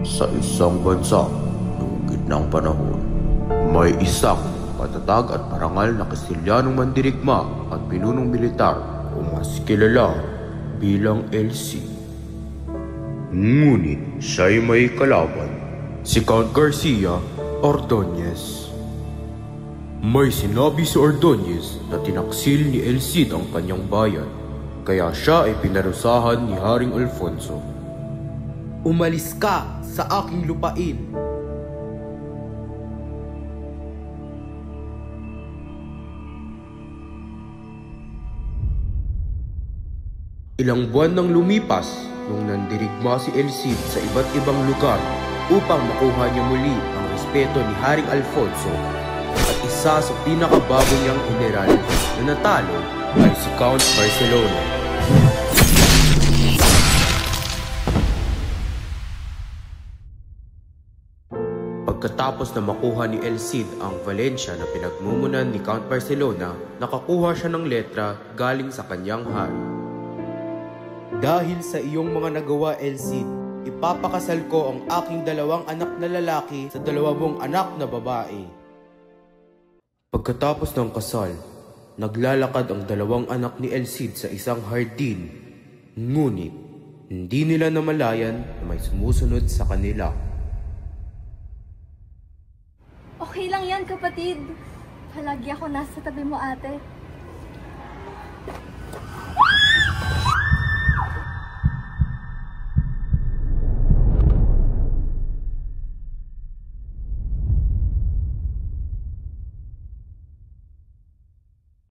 Sa isang bansa, noong gitnang panahon, may isang patatag at parangal na Kastilyanong mandirigma at pinunong militar o mas kilala bilang LC. Ngunit siya'y may kalaban, si Count Garcia Ordonez. May sinabi si Ordonez na tinaksil ni El Cid ang kanyang bayan, kaya siya ay pinarusahan ni Haring Alfonso. Umalis ka sa aking lupain! Ilang buwan nang lumipas nung nandirigma si El Cid sa iba't ibang lugar upang makuha niya muli ang respeto ni Haring Alfonso, at isa sa pinakabago niyang general na natalo ay si Count Barcelona. Pagkatapos na makuha ni El Cid ang Valencia na pinagmumunan ni Count Barcelona, nakakuha siya ng letra galing sa kanyang hari. Dahil sa iyong mga nagawa, El Cid, ipapakasal ko ang aking 2 anak na lalaki sa 2 mong anak na babae. Pagkatapos ng kasal, naglalakad ang 2 anak ni El Cid sa isang hardin. Ngunit, hindi nila namalayan na may sumusunod sa kanila. Okay lang yan, kapatid. Palagi ako nasa tabi mo, ate.